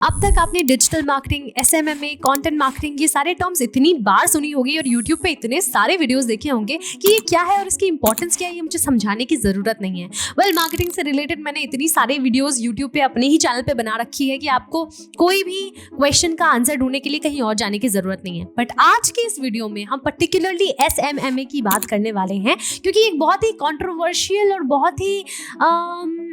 अब तक आपने डिजिटल मार्केटिंग, एसएमएमए, कंटेंट मार्केटिंग, ये सारे टर्म्स इतनी बार सुनी होगी और यूट्यूब पे इतने सारे वीडियोस देखे होंगे कि ये क्या है और इसकी इंपॉर्टेंस क्या है, ये मुझे समझाने की ज़रूरत नहीं है। वेल, मार्केटिंग से रिलेटेड मैंने इतनी सारे वीडियोस यूट्यूब पे अपने ही चैनल पे बना रखी है कि आपको कोई भी क्वेश्चन का आंसर ढूंढने के लिए कहीं और जाने की ज़रूरत नहीं है। बट आज की इस वीडियो में हम पर्टिकुलरली एसएमएमए की बात करने वाले हैं, क्योंकि एक बहुत ही कॉन्ट्रोवर्शियल और बहुत ही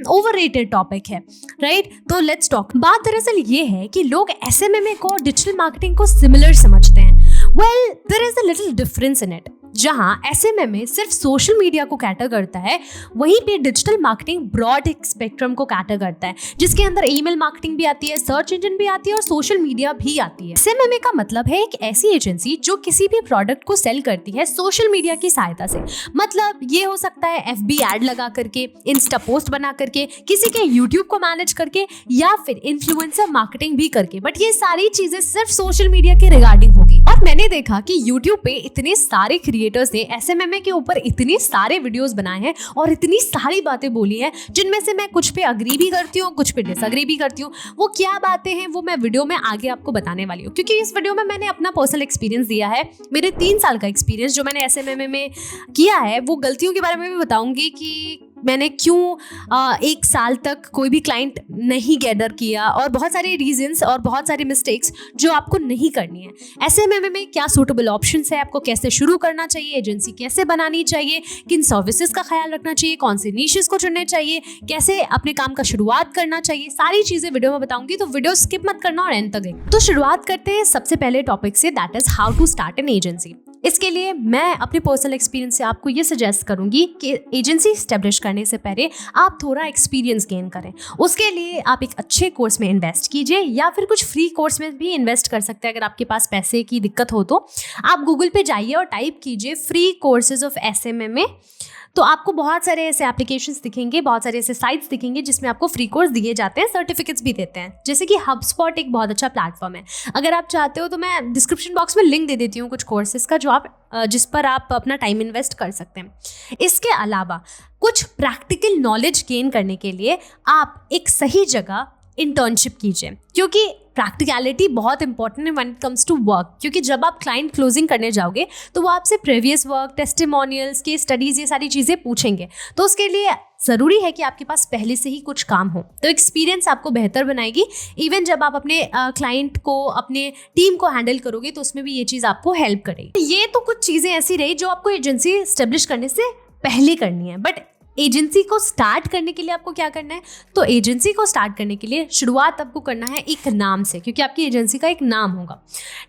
ओवररेटेड टॉपिक है, राइट? तो लेट्स टॉक। बात दरअसल ये है कि लोग एसएमएमए को और डिजिटल मार्केटिंग को सिमिलर समझते हैं। Well, there is a little difference in it. जहां एसएमएमए सिर्फ सोशल मीडिया को कैटर करता है, वहीं पे डिजिटल मार्केटिंग ब्रॉड स्पेक्ट्रम को कैटर करता है, जिसके अंदर ईमेल मार्केटिंग भी आती है, सर्च इंजन भी आती है और सोशल मीडिया भी आती है। एसएमएमए का मतलब है एक ऐसी एजेंसी जो किसी भी प्रोडक्ट को सेल करती है सोशल मीडिया की सहायता से। मतलब ये हो सकता है एफबी एड लगा करके, इंस्टा पोस्ट बना करके, किसी के यूट्यूब को मैनेज करके, या फिर इन्फ्लुएंसर मार्केटिंग भी करके। बट ये सारी चीजें सिर्फ सोशल मीडिया के रिगार्डिंग होगी। और मैंने देखा कि यूट्यूब पे इतने सारे क्रिएटर्स ने एसएमएमए के ऊपर इतने सारे वीडियोस बनाए हैं और इतनी सारी बातें बोली हैं, जिनमें से मैं कुछ पे अग्री भी करती हूँ, कुछ पे डिसअग्री भी करती हूँ। वो क्या बातें हैं वो मैं वीडियो में आगे आपको बताने वाली हूँ, क्योंकि इस वीडियो में मैंने अपना पर्सनल एक्सपीरियंस दिया है। मेरे 3 साल का एक्सपीरियंस जो मैंने एसएमएमए में किया है, वो गलतियों के बारे में भी बताऊंगी कि मैंने क्यों 1 साल तक कोई भी क्लाइंट नहीं गैदर किया, और बहुत सारे रीजंस और बहुत सारे मिस्टेक्स जो आपको नहीं करनी है। एसएमएमए में क्या सूटेबल ऑप्शंस है, आपको कैसे शुरू करना चाहिए, एजेंसी कैसे बनानी चाहिए, किन सर्विसेज का ख्याल रखना चाहिए, कौन से नीशेस को चुनने चाहिए, कैसे अपने काम का शुरुआत करना चाहिए, सारी चीजें वीडियो में बताऊंगी। तो वीडियो स्किप मत करना और एंड तक देखना। तो शुरुआत करते हैं सबसे पहले टॉपिक से, that is how to start an agency. इसके लिए मैं अपने पर्सनल एक्सपीरियंस से आपको ये सजेस्ट करूंगी कि एजेंसी एस्टेब्लिश करने से पहले आप थोड़ा एक्सपीरियंस गेन करें। उसके लिए आप एक अच्छे कोर्स में इन्वेस्ट कीजिए, या फिर कुछ फ्री कोर्स में भी इन्वेस्ट कर सकते हैं। अगर आपके पास पैसे की दिक्कत हो तो आप गूगल पे जाइए और टाइप कीजिए फ्री कोर्सेज ऑफ एसएमएमए। तो आपको बहुत सारे ऐसे एप्लीकेशंस दिखेंगे, बहुत सारे ऐसे साइट्स दिखेंगे जिसमें आपको फ्री कोर्स दिए जाते हैं, सर्टिफिकेट्स भी देते हैं। जैसे कि HubSpot एक बहुत अच्छा प्लेटफॉर्म है। अगर आप चाहते हो तो मैं डिस्क्रिप्शन बॉक्स में लिंक दे देती हूँ कुछ कोर्सेज का, जिस पर आप अपना टाइम इन्वेस्ट कर सकते हैं। इसके अलावा कुछ प्रैक्टिकल नॉलेज गेन करने के लिए आप एक सही जगह इंटर्नशिप कीजिए, क्योंकि प्रैक्टिकलिटी बहुत इंपॉर्टेंट है when it comes to work. क्योंकि जब आप क्लाइंट क्लोजिंग करने जाओगे तो वो आपसे previous work, testimonials, case studies, ये सारी चीज़ें पूछेंगे। तो उसके लिए ज़रूरी है कि आपके पास पहले से ही कुछ काम हो। तो एक्सपीरियंस आपको बेहतर बनाएगी। इवन जब आप अपने क्लाइंट को, अपने टीम को हैंडल करोगे तो उसमें भी ये चीज़ आपको हेल्प करेगी। ये तो कुछ चीज़ें ऐसी रही जो आपको एजेंसी एस्टेब्लिश करने से पहले करनी है। बट एजेंसी को स्टार्ट करने के लिए आपको क्या करना है? तो एजेंसी को स्टार्ट करने के लिए शुरुआत आपको करना है एक नाम से, क्योंकि आपकी एजेंसी का एक नाम होगा।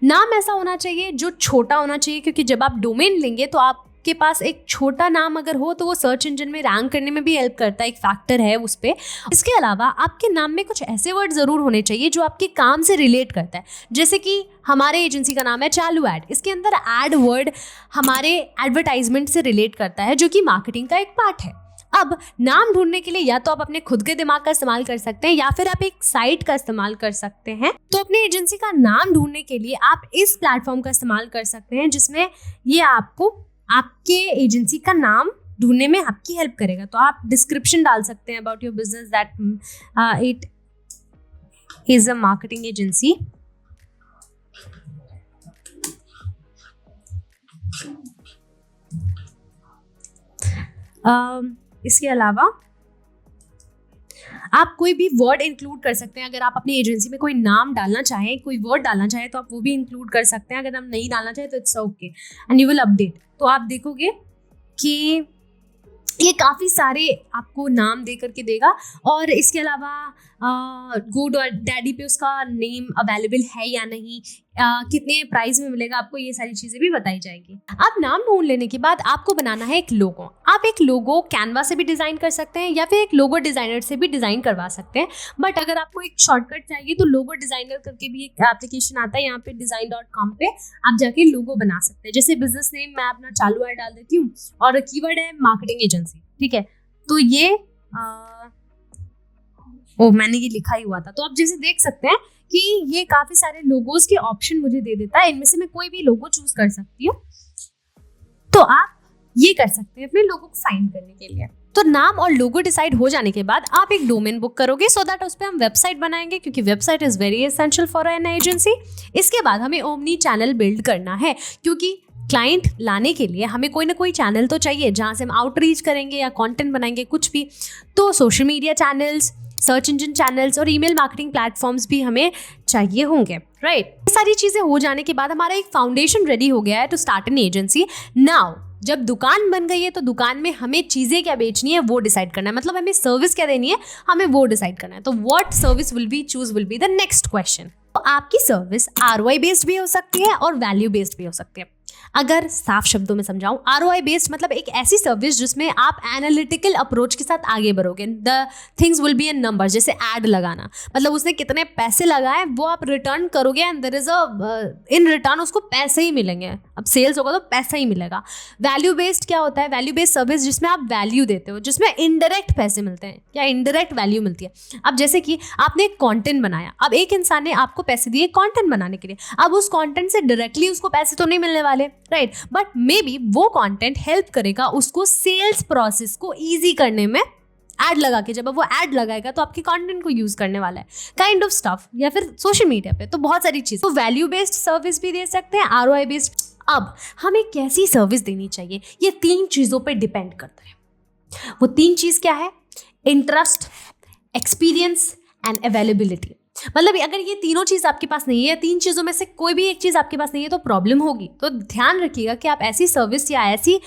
नाम ऐसा होना चाहिए जो छोटा होना चाहिए, क्योंकि जब आप डोमेन लेंगे तो आपके पास एक छोटा नाम अगर हो तो वो सर्च इंजन में रैंक करने में भी हेल्प करता है, एक फैक्टर है उस पर। इसके अलावा आपके नाम में कुछ ऐसे वर्ड ज़रूर होने चाहिए जो आपके काम से रिलेट करता है। जैसे कि हमारे एजेंसी का नाम है चालू ऐड, इसके अंदर ऐड वर्ड हमारे एडवर्टाइजमेंट से रिलेट करता है, जो कि मार्केटिंग का एक पार्ट है। अब नाम ढूंढने के लिए या तो आप अपने खुद के दिमाग का इस्तेमाल कर सकते हैं, या फिर आप एक साइट का इस्तेमाल कर सकते हैं। तो अपनी एजेंसी का नाम ढूंढने के लिए आप इस प्लेटफॉर्म का इस्तेमाल कर सकते हैं, जिसमें ये आपको आपके एजेंसी का नाम ढूंढने में आपकी हेल्प करेगा। तो आप डिस्क्रिप्शन डाल सकते हैं about your business that it is a marketing agency. इसके अलावा आप कोई भी वर्ड इंक्लूड कर सकते हैं। अगर आप अपनी एजेंसी में कोई नाम डालना चाहें, कोई वर्ड डालना चाहें, तो आप वो भी इंक्लूड कर सकते हैं। अगर हम नहीं डालना चाहें तो it's okay and you will update. तो आप देखोगे कि ये काफ़ी सारे आपको नाम दे करके देगा। और इसके अलावा गो डैडी पे उसका नेम अवेलेबल है या नहीं, कितने प्राइस में मिलेगा आपको, ये सारी चीज़ें भी बताई जाएगी। अब नाम ढूंढ लेने के बाद आपको बनाना है एक लोगो। आप एक लोगो कैनवा से भी डिज़ाइन कर सकते हैं, या फिर एक लोगो डिज़ाइनर से भी डिज़ाइन करवा सकते हैं। बट अगर आपको एक शॉर्टकट चाहिए तो लोगो डिज़ाइनर करके भी एक एप्लीकेशन आता है, यहाँ पे design.com पे आप जाके लोगो बना सकते हैं। जैसे बिजनेस नेम मैं अपना चालू ऐड डाल देती हूँ और कीवर्ड है मार्केटिंग एजेंसी, ठीक है? तो ये मैंने ये लिखा ही हुआ था। तो आप जैसे देख सकते हैं कि ये काफ़ी सारे लोगोज के ऑप्शन मुझे दे देता है। इनमें से मैं कोई भी लोगो चूज कर सकती हूँ। तो आप ये कर सकते हैं अपने लोगो को फाइंड करने के लिए। तो नाम और लोगो डिसाइड हो जाने के बाद आप एक डोमेन बुक करोगे सो दैट उस पर हम वेबसाइट बनाएंगे, क्योंकि website is very essential for an agency. इसके बाद हमें ओमनी चैनल बिल्ड करना है, क्योंकि क्लाइंट लाने के लिए हमें कोई ना कोई चैनल तो चाहिए जहाँ से हम आउटरीच करेंगे या कंटेंट बनाएंगे कुछ भी। तो social media channels, search engine channels और ईमेल मार्केटिंग प्लेटफॉर्म्स भी हमें चाहिए होंगे, राइट। ये सारी चीज़ें हो जाने के बाद हमारा एक फाउंडेशन रेडी हो गया है to start an agency. Now जब दुकान बन गई है तो दुकान में हमें चीज़ें क्या बेचनी है वो डिसाइड करना है, मतलब हमें सर्विस क्या देनी है हमें वो डिसाइड करना है। तो what service will be choose will be the next question. तो आपकी सर्विस ROI बेस्ड भी हो सकती है और वैल्यू बेस्ड भी हो सकती है। अगर साफ शब्दों में समझाऊं, ROI बेस्ड मतलब एक ऐसी सर्विस जिसमें आप एनालिटिकल अप्रोच के साथ आगे बढ़ोगे। The things will be in number, जैसे ऐड लगाना, मतलब उसने कितने पैसे लगाए वो आप रिटर्न करोगे and there is in return उसको पैसे ही मिलेंगे। अब सेल्स होगा तो पैसा ही मिलेगा। वैल्यू बेस्ड क्या होता है? वैल्यू बेस्ड सर्विस जिसमें आप वैल्यू देते हो, जिसमें इनडायरेक्ट पैसे मिलते हैं या इनडायरेक्ट वैल्यू मिलती है। अब जैसे कि आपने एक कंटेंट बनाया, अब एक इंसान ने आपको पैसे दिए कंटेंट बनाने के लिए, अब उस कंटेंट से डायरेक्टली उसको पैसे तो नहीं मिलने वाले, राइट, बट मे बी वो कंटेंट हेल्प करेगा उसको सेल्स प्रोसेस को इजी करने में। ऐड लगा के जब वो ऐड लगाएगा तो आपके कंटेंट को यूज करने वाला है, काइंड ऑफ स्टफ, या फिर सोशल मीडिया पे तो बहुत सारी चीज़। तो वैल्यू बेस्ड सर्विस भी दे सकते हैं, ROI बेस्ड। अब हमें कैसी सर्विस देनी चाहिए ये 3 चीज़ों पे डिपेंड करता है। वो 3 चीज़ क्या है? Interest, experience and availability. मतलब अगर ये तीनों चीज़ आपके पास नहीं है, 3 चीज़ों में से कोई भी एक चीज़ आपके पास नहीं है तो प्रॉब्लम होगी। तो ध्यान रखिएगा कि आप ऐसी सर्विस या ऐसी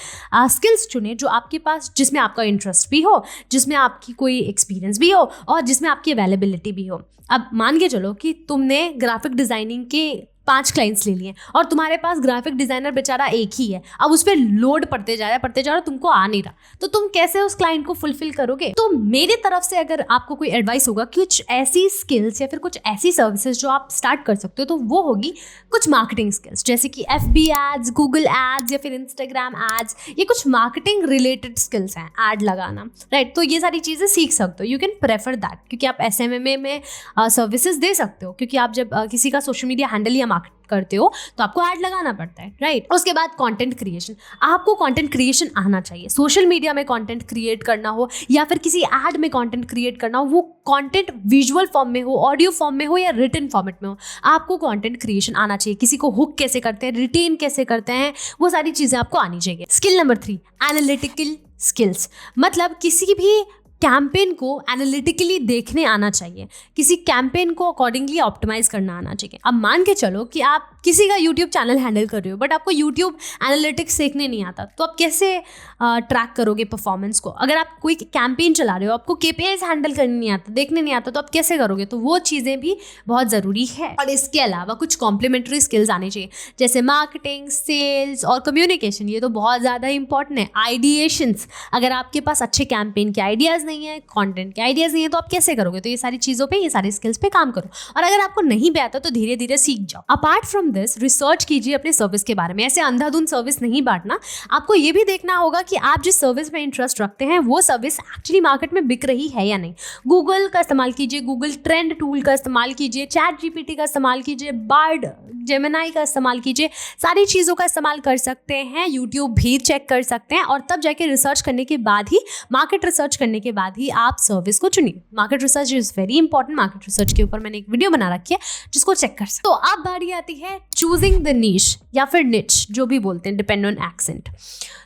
स्किल्स चुनें जो आपके पास, जिसमें आपका इंटरेस्ट भी हो, जिसमें आपकी कोई एक्सपीरियंस भी हो और जिसमें आपकी अवेलेबिलिटी भी हो। अब मान के चलो कि तुमने ग्राफिक डिज़ाइनिंग के 5 क्लाइंट्स ले लिए और तुम्हारे पास ग्राफिक डिज़ाइनर बेचारा एक ही है, अब उस पर लोड पड़ते जा रहा है, तुमको आ नहीं रहा, तो तुम कैसे उस क्लाइंट को फुलफिल करोगे? तो मेरी तरफ से अगर आपको कोई एडवाइस होगा कुछ ऐसी स्किल्स या फिर कुछ ऐसी सर्विसेज जो आप स्टार्ट कर सकते हो, तो वो होगी कुछ मार्केटिंग स्किल्स, जैसे कि FB एड्स, गूगल एड्स या फिर इंस्टाग्राम एड्स। ये कुछ मार्केटिंग रिलेटेड स्किल्स हैं, ऐड लगाना, राइट। तो ये सारी चीज़ें सीख सकते हो, यू कैन प्रेफर दैट, क्योंकि आप SMMA में सर्विसेज दे सकते हो, क्योंकि आप जब किसी का सोशल मीडिया हैंडल या करते हो तो आपको ऐड लगाना पड़ता है, राइट। उसके बाद कंटेंट क्रिएशन, आपको कंटेंट क्रिएशन आना चाहिए। सोशल मीडिया में कंटेंट क्रिएट करना हो या फिर किसी ऐड में कंटेंट क्रिएट करना हो, वो कंटेंट विजुअल फॉर्म में हो, ऑडियो फॉर्म में हो या रिटन फॉर्मेट में हो, आपको कंटेंट क्रिएशन आना चाहिए। किसी को हुक कैसे करते हैं, रिटेन कैसे करते हैं, वो सारी चीज़ें आपको आनी चाहिए। स्किल नंबर 3, एनालिटिकल स्किल्स, मतलब किसी भी कैंपेन को एनालिटिकली देखने आना चाहिए, किसी कैंपेन को अकॉर्डिंगली ऑप्टिमाइज करना आना चाहिए। अब मान के चलो कि आप किसी का यूट्यूब चैनल हैंडल कर रहे हो बट आपको यूट्यूब एनालिटिक्स देखने नहीं आता, तो आप कैसे ट्रैक करोगे परफॉर्मेंस को? अगर आप कोई कैंपेन चला रहे हो, आपको KPIs हैंडल करने नहीं आता, देखने नहीं आता, तो आप कैसे करोगे? तो वो चीज़ें भी बहुत ज़रूरी है। और इसके अलावा कुछ कॉम्प्लीमेंट्री स्किल्स आने चाहिए, जैसे मार्केटिंग, सेल्स और कम्युनिकेशन। ये तो बहुत ज़्यादा इंपॉर्टेंट है। आइडिएशंस, अगर आपके पास अच्छे कैंपेन के आइडियाज़ नहीं है, कंटेंट के आइडियाज़ नहीं है, तो आप कैसे करोगे? तो ये सारी चीज़ों पे, ये सारी स्किल्स पे काम करो। और अगर आपको नहीं भी आता तो धीरे धीरे सीख जाओ। अपार्ट फ्रॉम दिस, रिसर्च कीजिए अपने सर्विस के बारे में। ऐसे अंधाधुंध सर्विस नहीं बांटना, आपको ये भी देखना होगा कि आप जिस सर्विस में इंटरेस्ट रखते हैं वो सर्विस एक्चुअली मार्केट में बिक रही है या नहीं। गूगल का इस्तेमाल कीजिए, गूगल ट्रेंड टूल का इस्तेमाल कीजिए, ChatGPT का इस्तेमाल कीजिए, बार्ड, जेमिनाई का इस्तेमाल कीजिए, सारी चीज़ों का इस्तेमाल कर सकते हैं। यूट्यूब भी चेक कर सकते हैं और तब जाके रिसर्च करने के बाद ही, मार्केट रिसर्च करने के बाद ही आप सर्विस को चुनिए। Market research is very important. Market research के ऊपर मैंने एक वीडियो बना रखी है जिसको चेक कर सकते। तो अब बारी आती है चूजिंग द नीश या फिर निच, जो भी बोलते हैं, डिपेंड ऑन एक्सेंट।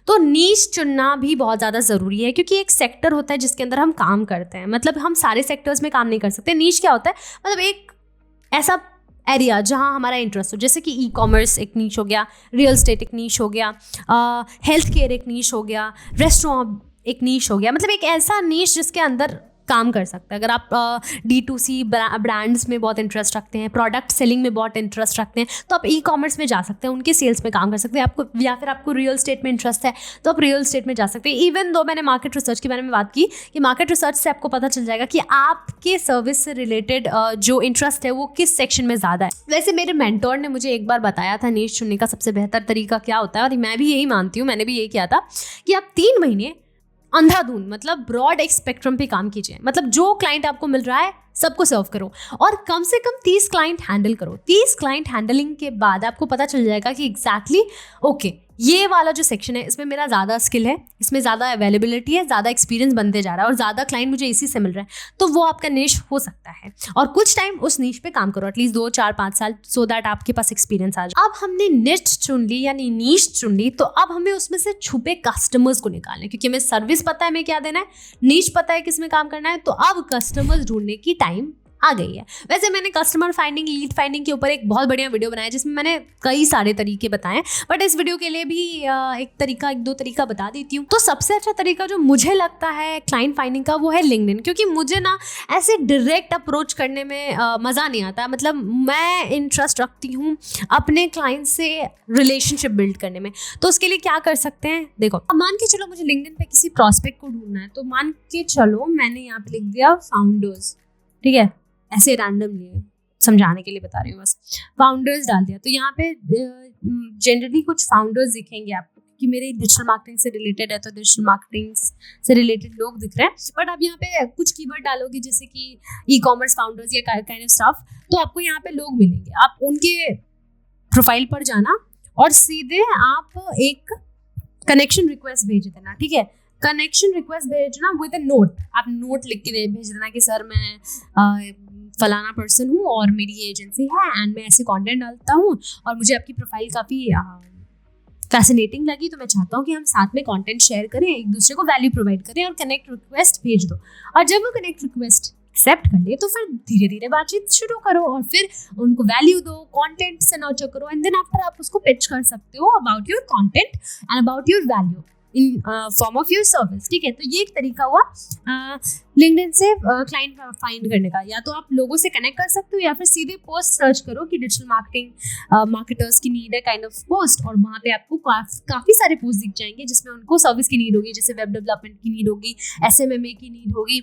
तो नीश चुनना भी बहुत ज़्यादा ज़रूरी है, क्योंकि एक सेक्टर होता है जिसके अंदर हम काम करते हैं, मतलब हम सारे सेक्टर्स में काम नहीं कर सकते। नीश क्या होता है? मतलब एक ऐसा एरिया जहाँ हमारा इंटरेस्ट हो, जैसे कि ई-कॉमर्स एक नीश हो गया, रियल एस्टेट एक नीश हो गया, हेल्थ केयर एक नीश हो गया, रेस्टोरेंट एक नीश हो गया। मतलब एक ऐसा नीश जिसके अंदर काम कर सकते हैं। अगर आप D2C ब्रांड्स में बहुत इंटरेस्ट रखते हैं, प्रोडक्ट सेलिंग में बहुत इंटरेस्ट रखते हैं, तो आप ई-कॉमर्स में जा सकते हैं, उनके सेल्स में काम कर सकते हैं। आपको, या फिर आपको रियल एस्टेट में इंटरेस्ट है तो आप रियल एस्टेट में जा सकते हैं। इवन दो मैंने मार्केट रिसर्च के बारे में बात की कि मार्केट रिसर्च से आपको पता चल जाएगा कि आपके सर्विस से रिलेटेड जो इंटरेस्ट है वो किस सेक्शन में ज़्यादा है। वैसे मेरे मेंटोर ने मुझे एक बार बताया था नीश चुनने का सबसे बेहतर तरीका क्या होता है, और मैं भी यही मानती हूँ, मैंने भी यही किया था कि आप 3 महीने अंधाधुंध, मतलब ब्रॉड एक स्पेक्ट्रम पे काम कीजिए। मतलब जो क्लाइंट आपको मिल रहा है सबको सर्व करो और कम से कम 30 क्लाइंट हैंडल करो। 30 क्लाइंट हैंडलिंग के बाद आपको पता चल जाएगा कि एग्जैक्टली ओके ये वाला जो सेक्शन है इसमें मेरा ज़्यादा स्किल है, इसमें ज़्यादा अवेलेबिलिटी है, ज़्यादा एक्सपीरियंस बनते जा रहा है और ज़्यादा क्लाइंट मुझे इसी से मिल रहा है, तो वो आपका निश हो सकता है। और कुछ टाइम उस निश पे काम करो, एटलीस्ट 2 4 5 साल, सो दैट आपके पास एक्सपीरियंस आ जाए। अब हमने निश चुन ली यानी नीश चुन ली, तो अब हमें उसमें से छुपे कस्टमर्स को निकालना है, क्योंकि हमें सर्विस पता है हमें क्या देना है, नीश पता है किस में काम करना है, तो अब कस्टमर्स ढूंढने की टाइम आ गई है। वैसे मैंने कस्टमर फाइंडिंग, लीड फाइंडिंग के ऊपर एक बहुत बढ़िया वीडियो बनाया जिसमें मैंने कई सारे तरीके बताए, बट इस वीडियो के लिए भी एक दो तरीका बता देती हूँ। तो सबसे अच्छा तरीका जो मुझे लगता है क्लाइंट फाइंडिंग का वो है लिंक्डइन, क्योंकि मुझे ना ऐसे डायरेक्ट अप्रोच करने में मज़ा नहीं आता। मतलब मैं इंटरेस्ट रखती हूँ अपने क्लाइंट से रिलेशनशिप बिल्ड करने में। तो उसके लिए क्या कर सकते हैं, देखो, अब मान के चलो मुझे लिंक्डइन पे किसी प्रॉस्पेक्ट को ढूंढना है, तो मान के चलो मैंने यहाँ पे लिख दिया फाउंडर्स, ठीक है, ऐसे रैंडमली समझाने के लिए बता रही हूँ, बस फाउंडर्स डाल दिया। तो यहाँ पे जनरली कुछ फाउंडर्स दिखेंगे आपको, कि मेरे डिजिटल मार्केटिंग से रिलेटेड है तो डिजिटल मार्केटिंग से रिलेटेड लोग दिख रहे हैं। बट आप यहाँ पे कुछ कीवर्ड डालोगे जैसे कि ई कॉमर्स फाउंडर्स या काइंड ऑफ स्टफ, तो आपको यहाँ पे लोग मिलेंगे। आप उनके प्रोफाइल पर जाना और सीधे आप एक कनेक्शन रिक्वेस्ट भेज देना, ठीक है। कनेक्शन रिक्वेस्ट भेजना विद अ नोट, आप नोट लिख के भेज देना कि सर मैं फलाना पर्सन हूँ और मेरी ये एजेंसी है एंड मैं ऐसे कंटेंट डालता हूँ और मुझे आपकी प्रोफाइल काफ़ी फैसिनेटिंग लगी, तो मैं चाहता हूँ कि हम साथ में कंटेंट शेयर करें, एक दूसरे को वैल्यू प्रोवाइड करें, और कनेक्ट रिक्वेस्ट भेज दो। और जब वो कनेक्ट रिक्वेस्ट एक्सेप्ट कर ले तो फिर धीरे धीरे बातचीत शुरू करो और फिर उनको वैल्यू दो, कंटेंट से नर्चर करो, एंड देन आफ्टर आप उसको पिच कर सकते हो about your content and about your value in form of your service, ठीक है। तो ये एक तरीका हुआ लिंक्डइन से क्लाइंट फाइंड करने का। या तो आप लोगों से कनेक्ट कर सकते हो या फिर सीधे पोस्ट सर्च करो कि डिजिटल मार्केटिंग मार्केटर्स की नीड है काइंड ऑफ पोस्ट, और वहाँ पे आपको काफ़ी सारे पोस्ट दिख जाएंगे जिसमें उनको सर्विस की नीड होगी, जैसे वेब डेवलपमेंट की नीड होगी, SMMA की नीड होगी,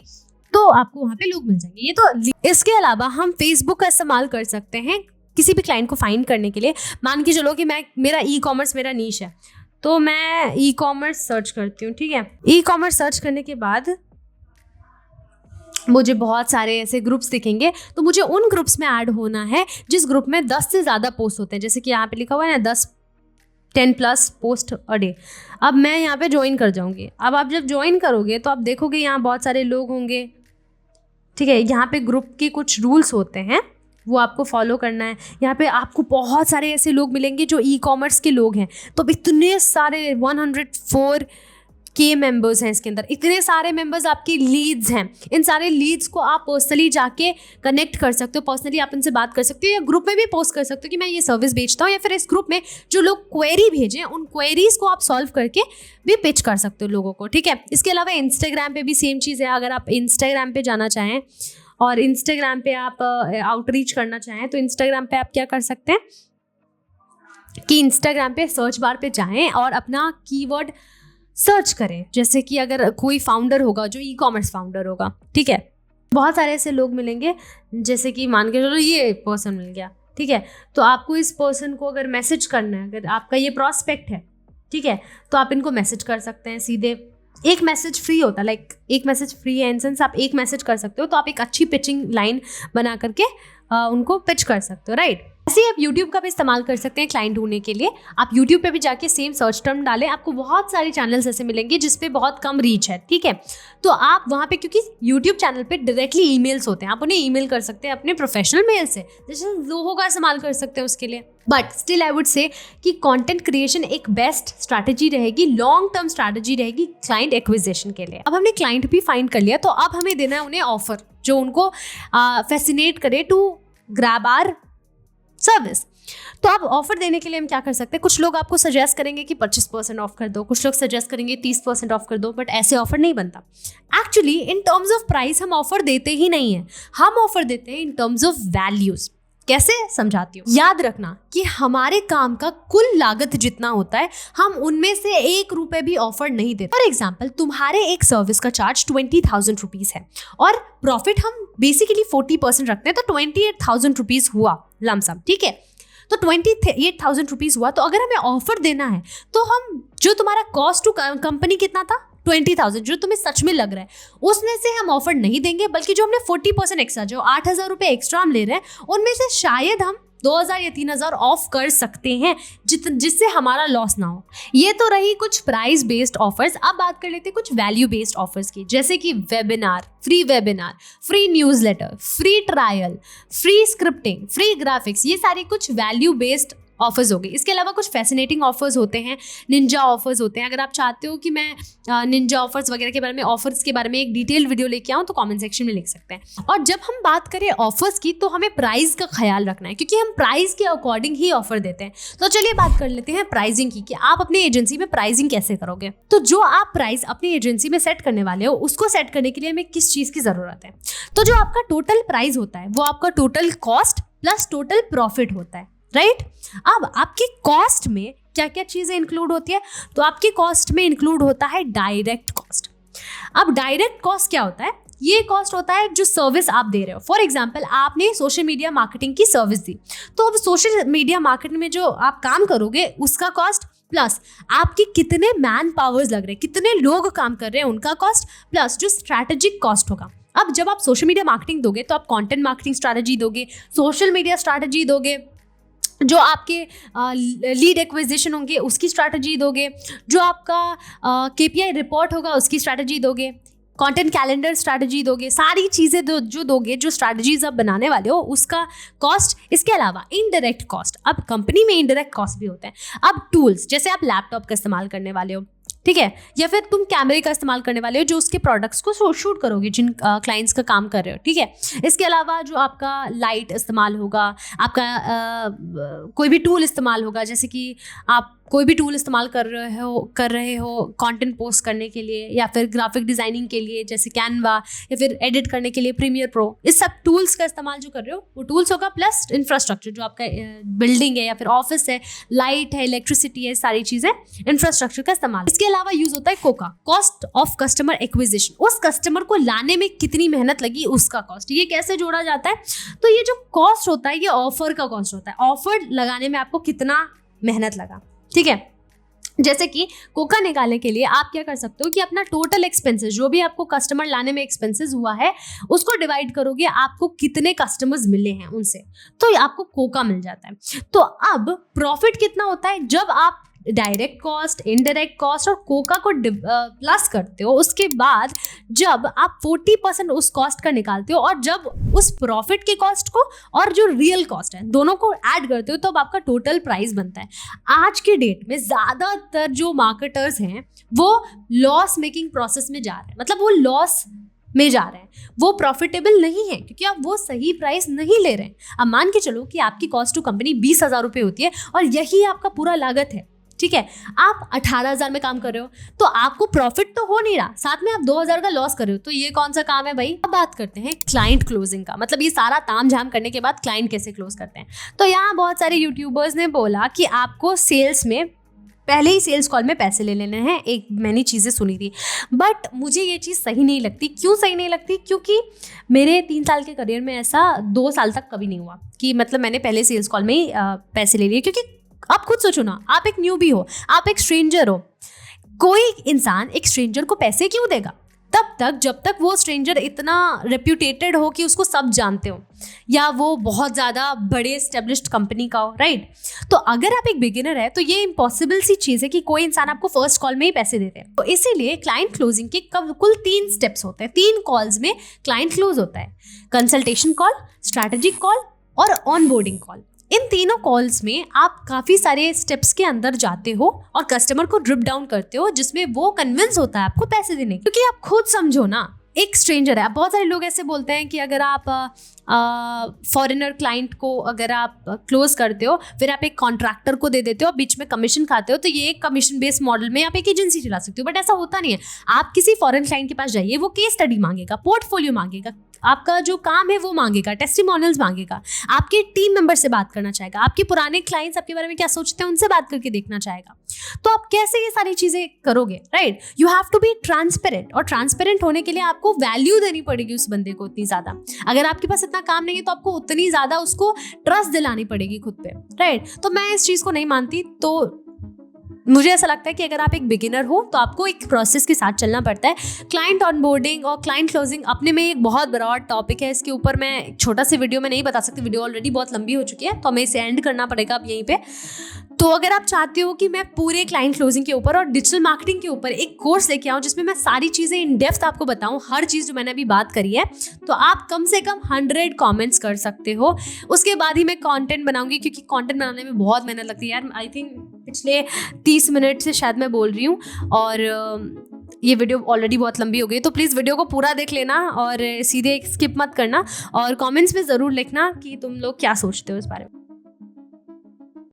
तो आपको वहाँ पे लोग मिल जाएंगे। ये तो इसके अलावा हम फेसबुक का इस्तेमाल कर सकते हैं किसी भी क्लाइंट को फाइंड करने के लिए। मान के चलो कि मेरा ई कॉमर्स मेरा नीश है, तो मैं ई कॉमर्स सर्च करती हूँ, ठीक है। ई कॉमर्स सर्च करने के बाद मुझे बहुत सारे ऐसे ग्रुप्स दिखेंगे, तो मुझे उन ग्रुप्स में ऐड होना है जिस ग्रुप में 10 से ज़्यादा पोस्ट होते हैं, जैसे कि यहाँ पे लिखा हुआ है ना 10+ पोस्ट अ डे। अब मैं यहाँ पे ज्वाइन कर जाऊँगी। अब आप जब ज्वाइन करोगे तो आप देखोगे यहाँ बहुत सारे लोग होंगे, ठीक है। यहाँ पे ग्रुप के कुछ रूल्स होते हैं, वो आपको फॉलो करना है। यहाँ पे आपको बहुत सारे ऐसे लोग मिलेंगे जो ई कॉमर्स के लोग हैं, तो इतने सारे 104K मेंबर्स हैं इसके अंदर, इतने सारे मेंबर्स आपके लीड्स हैं। इन सारे लीड्स को आप पर्सनली जाके कनेक्ट कर सकते हो, पर्सनली आप इनसे बात कर सकते हो, या ग्रुप में भी पोस्ट कर सकते हो कि मैं ये सर्विस बेचता हूँ, या फिर इस ग्रुप में जो लोग क्वेरी भेजें उन क्वेरीज को आप सॉल्व करके भी पिच कर सकते हो लोगों को, ठीक है। इसके अलावा इंस्टाग्राम पे भी सेम चीज़ है। अगर आप इंस्टाग्राम पे जाना चाहें और इंस्टाग्राम पे आप आउटरीच करना चाहें, तो इंस्टाग्राम पे आप क्या कर सकते हैं कि इंस्टाग्राम पे सर्च बार पे जाएं और अपना कीवर्ड सर्च करें। जैसे कि अगर कोई फाउंडर होगा जो ई कॉमर्स फाउंडर होगा, ठीक है, बहुत सारे ऐसे लोग मिलेंगे, जैसे कि मान के चलो ये पर्सन मिल गया, ठीक है। तो आपको इस पर्सन को अगर मैसेज करना है, अगर आपका ये प्रॉस्पेक्ट है, ठीक है, तो आप इनको मैसेज कर सकते हैं सीधे। एक मैसेज फ्री होता है, लाइक एक मैसेज फ्री है इन सेंस आप एक मैसेज कर सकते हो, तो आप एक अच्छी पिचिंग लाइन बना करके उनको पिच कर सकते हो, राइट। ऐसे ही आप यूट्यूब का भी इस्तेमाल कर सकते हैं क्लाइंट ढूंढने के लिए। आप यूट्यूब पे भी जाके सेम सर्च टर्म डालें, आपको बहुत सारे चैनल्स ऐसे मिलेंगे जिसपे बहुत कम रीच है, ठीक है। तो आप वहाँ पे, क्योंकि यूट्यूब चैनल पे डायरेक्टली ईमेल्स होते हैं, आप उन्हें ईमेल कर सकते हैं अपने प्रोफेशनल मेल से, जैसे ज़ोहो का इस्तेमाल कर सकते हैं उसके लिए। But still I would say कि कंटेंट क्रिएशन एक बेस्ट स्ट्रैटेजी रहेगी, लॉन्ग टर्म स्ट्रैटेजी रहेगी क्लाइंट एक्विजिशन के लिए। अब हमने क्लाइंट भी फाइंड कर लिया, तो अब हमें देना है उन्हें ऑफर जो उनको फैसिनेट करे टू ग्रैब आवर सर्विस। तो अब ऑफर देने के लिए हम क्या कर सकते हैं, कुछ लोग आपको सजेस्ट करेंगे कि 25% ऑफ कर दो, कुछ लोग सजेस्ट करेंगे 30% ऑफ कर दो, बट ऐसे ऑफर नहीं बनता। Actually in terms of price हम ऑफर देते ही नहीं है, हम ऑफर देते हैं इन टर्म्स ऑफ वैल्यूज। कैसे समझाती हूँ, याद रखना कि हमारे काम का कुल लागत जितना होता है हम उनमें से 1 रुपए भी ऑफर नहीं देते। फॉर एग्जाम्पल, तुम्हारे एक सर्विस का चार्ज 20,000 रुपीज है और प्रॉफिट हम बेसिकली 40% रखते हैं, तो 28,000 रुपीज हुआ लमसम, ठीक है। तो 28,000 रुपीज हुआ, तो अगर हमें ऑफर देना है तो हम जो तुम्हारा कॉस्ट टू कंपनी कितना था 20,000, जो तुम्हें सच में लग रहा है, उसमें से हम ऑफर नहीं देंगे, बल्कि जो हमने 40% एक्स्ट्रा, जो 8,000 रुपये एक्स्ट्रा हम ले रहे हैं, उनमें से शायद हम 2,000 या 3,000 ऑफ कर सकते हैं जिससे हमारा लॉस ना हो। ये तो रही कुछ प्राइस बेस्ड ऑफर्स। अब बात कर लेते हैं कुछ वैल्यू बेस्ड ऑफर्स की, जैसे कि webinar, free newsletter, free trial, free scripting, free graphics, ये सारे कुछ वैल्यू बेस्ड ऑफर्स हो गए। इसके अलावा कुछ फैसिनेटिंग ऑफर्स होते हैं, निंजा ऑफर्स होते हैं। अगर आप चाहते हो कि मैं निंजा ऑफर्स वगैरह के बारे में, ऑफर्स के बारे में एक डिटेल वीडियो लेके आऊँ तो कमेंट सेक्शन में लिख सकते हैं। और जब हम बात करें ऑफर्स की तो हमें प्राइस का ख्याल रखना है, क्योंकि हम प्राइस के अकॉर्डिंग ही ऑफर देते हैं। तो चलिए बात कर लेते हैं प्राइसिंग की, कि आप अपनी एजेंसी में प्राइसिंग कैसे करोगे। तो जो आप प्राइस अपनी एजेंसी में सेट करने वाले हो, उसको सेट करने के लिए हमें किस चीज़ की ज़रूरत है। तो जो आपका टोटल प्राइस होता है वो आपका total cost plus total profit होता है, राइट। अब आपकी कॉस्ट में क्या क्या चीज़ें इंक्लूड होती है, तो आपकी कॉस्ट में इंक्लूड होता है डायरेक्ट कॉस्ट। अब डायरेक्ट कॉस्ट क्या होता है, ये कॉस्ट होता है जो सर्विस आप दे रहे हो। फॉर एग्जांपल आपने सोशल मीडिया मार्केटिंग की सर्विस दी, तो अब सोशल मीडिया मार्केटिंग में जो आप काम करोगे उसका कॉस्ट, प्लस आपके कितने मैन पावर्स लग रहे हैं, कितने लोग काम कर रहे हैं उनका कॉस्ट, प्लस जो स्ट्रैटेजिक कॉस्ट होगा। अब जब आप सोशल मीडिया मार्केटिंग दोगे तो आप कंटेंट मार्केटिंग स्ट्रैटेजी दोगे, सोशल मीडिया स्ट्रैटेजी दोगे, जो आपके लीड एक्विजिशन होंगे उसकी स्ट्रैटेजी दोगे, जो आपका KPI रिपोर्ट होगा उसकी स्ट्रैटेजी दोगे, कंटेंट कैलेंडर स्ट्रैटेजी दोगे, सारी चीज़ें जो दोगे, जो स्ट्रैटेजीज आप बनाने वाले हो उसका कॉस्ट। इसके अलावा इनडायरेक्ट कॉस्ट, अब कंपनी में इनडायरेक्ट कॉस्ट भी होते हैं। अब टूल्स, जैसे आप लैपटॉप का इस्तेमाल करने वाले हो, ठीक है, या फिर तुम कैमरे का इस्तेमाल करने वाले हो जो उसके प्रोडक्ट्स को शूट करोगे, जिन क्लाइंट्स का काम कर रहे हो, ठीक है। इसके अलावा जो आपका लाइट इस्तेमाल होगा, आपका कोई भी टूल इस्तेमाल होगा, जैसे कि आप कोई भी टूल इस्तेमाल कर रहे हो कंटेंट पोस्ट करने के लिए, या फिर ग्राफिक डिज़ाइनिंग के लिए जैसे कैनवा, या फिर एडिट करने के लिए प्रीमियर प्रो, इस सब टूल्स का इस्तेमाल जो कर रहे हो वो टूल्स होगा, प्लस इंफ्रास्ट्रक्चर जो आपका बिल्डिंग है या फिर ऑफिस है, लाइट है, इलेक्ट्रिसिटी है, सारी चीज़ें इंफ्रास्ट्रक्चर का इस्तेमाल। इसके अलावा यूज होता है Coca, cost of customer acquisition, उस कस्टमर को लाने में कितनी मेहनत लगी उसका कॉस्ट। ये कैसे जोड़ा जाता है, तो ये जो कॉस्ट होता है ये ऑफर का कॉस्ट होता है, ऑफर लगाने में आपको कितना मेहनत लगा, ठीक है। जैसे कि कोका निकालने के लिए आप क्या कर सकते हो कि अपना टोटल एक्सपेंसेस, जो भी आपको कस्टमर लाने में एक्सपेंसेस हुआ है, उसको डिवाइड करोगे, आपको कितने कस्टमर्स मिले हैं उनसे, तो आपको कोका मिल जाता है। तो अब प्रॉफिट कितना होता है, जब आप डायरेक्ट कॉस्ट, इनडायरेक्ट कॉस्ट और कोका को प्लस करते हो, उसके बाद जब आप 40% उस कॉस्ट का निकालते हो और जब उस प्रॉफिट के कॉस्ट को और जो रियल कॉस्ट है दोनों को ऐड करते हो, तब आपका टोटल प्राइस बनता है। आज के डेट में ज़्यादातर जो मार्केटर्स हैं वो लॉस मेकिंग प्रोसेस में जा रहे हैं, मतलब वो लॉस में जा रहे हैं, वो प्रॉफिटेबल नहीं है क्योंकि आप वो सही प्राइस नहीं ले रहे हैं। अब मान के चलो कि आपकी कॉस्ट टू कंपनी 20,000 रुपये होती है और यही आपका पूरा लागत है, ठीक है। आप 18,000 में काम कर रहे हो तो आपको प्रॉफिट तो हो नहीं रहा, साथ में आप 2,000 का लॉस कर रहे हो, तो ये कौन सा काम है भाई। अब बात करते हैं क्लाइंट क्लोजिंग का, मतलब ये सारा ताम झाम करने के बाद क्लाइंट कैसे क्लोज करते हैं। तो यहाँ बहुत सारे यूट्यूबर्स ने बोला कि आपको सेल्स में पहले ही सेल्स कॉल में पैसे ले लेने हैं, एक मैंने चीज़ें सुनी थी, बट मुझे ये चीज़ सही नहीं लगती। क्यों सही नहीं लगती, क्योंकि मेरे 3 साल के करियर में ऐसा 2 साल तक कभी नहीं हुआ कि मतलब मैंने पहले सेल्स कॉल में ही पैसे ले लिए। क्योंकि आप खुद सोचो ना, आप एक न्यूबी हो, आप एक स्ट्रेंजर हो, कोई इंसान एक स्ट्रेंजर को पैसे क्यों देगा तब तक जब तक वो स्ट्रेंजर इतना रेप्यूटेटेड हो कि उसको सब जानते हो, या वो बहुत ज़्यादा बड़े एस्टेब्लिश्ड कंपनी का हो, राइट। तो अगर आप एक बिगिनर है तो ये इम्पॉसिबल सी चीज़ है कि कोई इंसान आपको फर्स्ट कॉल में ही पैसे देते हैं। तो इसीलिए क्लाइंट क्लोजिंग के कुल 3 स्टेप्स होते हैं, 3 कॉल्स में क्लाइंट क्लोज होता है। कंसल्टेशन कॉल, स्ट्रैटेजिक कॉल और ऑनबोर्डिंग कॉल। इन तीनों कॉल्स में आप काफ़ी सारे स्टेप्स के अंदर जाते हो और कस्टमर को ड्रिप डाउन करते हो, जिसमें वो कन्विंस होता है आपको पैसे देने की। क्योंकि आप खुद समझो ना, एक स्ट्रेंजर है, बहुत सारे लोग ऐसे बोलते हैं कि अगर आप फॉरेनर क्लाइंट को अगर आप क्लोज करते हो, फिर आप एक कॉन्ट्रैक्टर को दे देते हो, बीच में कमीशन खाते हो, तो ये एक कमीशन बेस्ड मॉडल में आप एक एजेंसी चला सकते हो। बट ऐसा होता नहीं है। आप किसी फॉरेन क्लाइंट के पास जाइए, वो केस स्टडी मांगेगा, पोर्टफोलियो मांगेगा, आपका जो काम है वो मांगेगा, टेस्टिमोनियल्स मांगेगा, आपके टीम मेंबर से बात करना चाहेगा, आपके पुराने क्लाइंट्स आपके बारे में क्या सोचते हैं उनसे बात करके देखना चाहेगा। तो आप कैसे ये सारी चीज़ें करोगे, right. You have to be transparent, और ट्रांसपेरेंट होने के लिए आपको वैल्यू देनी पड़ेगी उस बंदे को उतनी ज़्यादा। अगर आपके पास इतना काम नहीं है तो आपको उतनी ज़्यादा उसको ट्रस्ट दिलानी पड़ेगी खुद पे, राइट। तो मैं इस चीज़ को नहीं मानती। तो मुझे ऐसा लगता है कि अगर आप एक बिगिनर हो तो आपको एक प्रोसेस के साथ चलना पड़ता है। क्लाइंट ऑनबोर्डिंग और क्लाइंट क्लोजिंग अपने में एक बहुत ब्रॉड टॉपिक है, इसके ऊपर मैं एक छोटा सी वीडियो में नहीं बता सकती, वीडियो ऑलरेडी बहुत लंबी हो चुकी है, तो हमें इसे एंड करना पड़ेगा अब यहीं पे। तो अगर आप चाहते हो कि मैं पूरे क्लाइंट क्लोजिंग के ऊपर और डिजिटल मार्केटिंग के ऊपर एक कोर्स लेके आऊँ जिसमें मैं सारी चीज़ें इन डेप्थ आपको बताऊँ, हर चीज़ जो मैंने अभी बात करी है, तो आप कम से कम 100 कमेंट्स कर सकते हो। उसके बाद ही मैं कंटेंट बनाऊंगी, क्योंकि कंटेंट बनाने में बहुत मेहनत लगती है यार। आई थिंक पिछले 30 मिनट से शायद मैं बोल रही हूँ, और ये वीडियो ऑलरेडी बहुत लंबी हो गई, तो प्लीज़ वीडियो को पूरा देख लेना और सीधे स्किप मत करना, और कमेंट्स में ज़रूर लिखना कि तुम लोग क्या सोचते हो इस बारे में।